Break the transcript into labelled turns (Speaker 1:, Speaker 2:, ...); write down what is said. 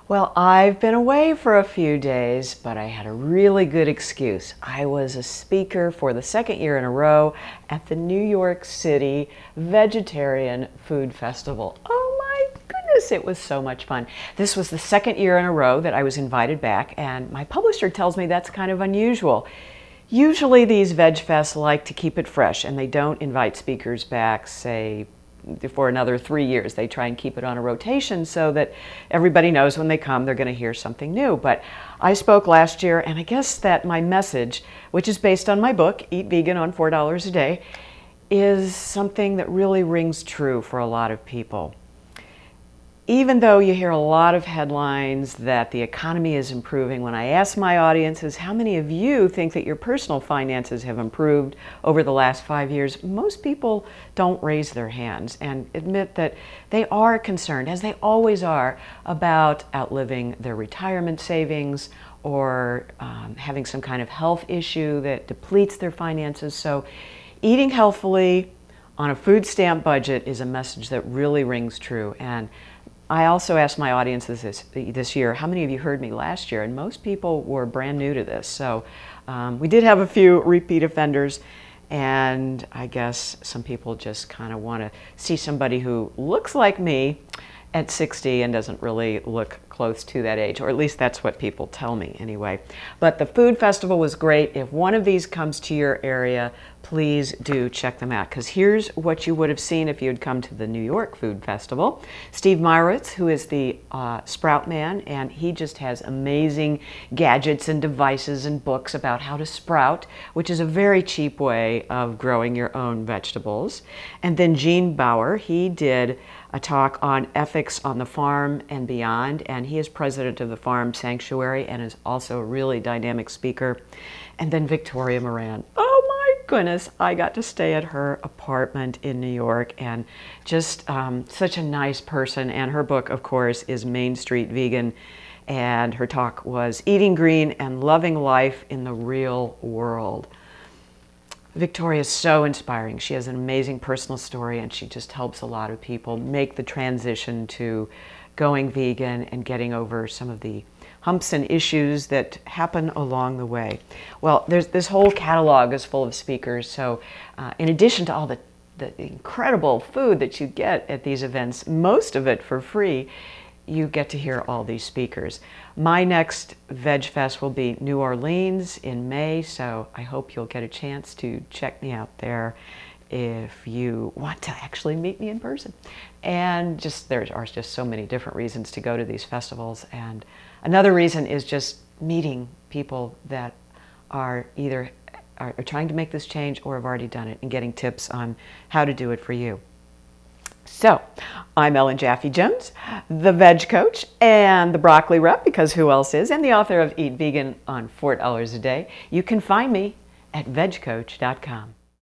Speaker 1: Well, I've been away for a few days, but I had a really good excuse. I was a speaker for the second year in a row at the New York City Vegetarian Food Festival. Oh my goodness, it was so much fun. This was the second year in a row that I was invited back, and my publisher tells me that's kind of unusual. Usually these veg fests like to keep it fresh, and they don't invite speakers back, say, for another 3 years. They try and keep it on a rotation so that everybody knows when they come they're going to hear something new. But I spoke last year, and I guess that my message, which is based on my book, Eat Vegan on $4 a Day, is something that really rings true for a lot of people. Even though you hear a lot of headlines that the economy is improving, when I ask my audiences how many of you think that your personal finances have improved over the last 5 years, most people don't raise their hands and admit that they are concerned, as they always are, about outliving their retirement savings or having some kind of health issue that depletes their finances. So eating healthfully on a food stamp budget is a message that really rings true. And I also asked my audiences this year, how many of you heard me last year? And most people were brand new to this. So we did have a few repeat offenders, and I guess some people just kind of want to see somebody who looks like me at 60 and doesn't really look close to that age, or at least that's what people tell me anyway. But the food festival was great. If one of these comes to your area, please do check them out, because here's what you would have seen if you had come to the New York Food Festival. Steve Meyerowitz, who is the Sprout Man, and he just has amazing gadgets and devices and books about how to sprout, which is a very cheap way of growing your own vegetables. And then Gene Bauer, he did a talk on ethics on the farm and beyond, and he is president of the Farm Sanctuary and is also a really dynamic speaker. And then Victoria Moran. Oh my goodness, I got to stay at her apartment in New York, and just such a nice person. And her book, of course, is Main Street Vegan, and her talk was Eating Green and Loving Life in the Real World. Victoria is so inspiring. She has an amazing personal story, and she just helps a lot of people make the transition to going vegan and getting over some of the humps and issues that happen along the way. Well, this whole catalog is full of speakers, so in addition to all the incredible food that you get at these events, most of it for free, you get to hear all these speakers. My next Veg Fest will be New Orleans in May, so I hope you'll get a chance to check me out there if you want to actually meet me in person. And there are just so many different reasons to go to these festivals. And another reason is just meeting people that are either are trying to make this change or have already done it, and getting tips on how to do it for you. So, I'm Ellen Jaffe Jones, the Veg Coach and the Broccoli Rep, because who else is, and the author of Eat Vegan on $4 a Day. You can find me at vegcoach.com.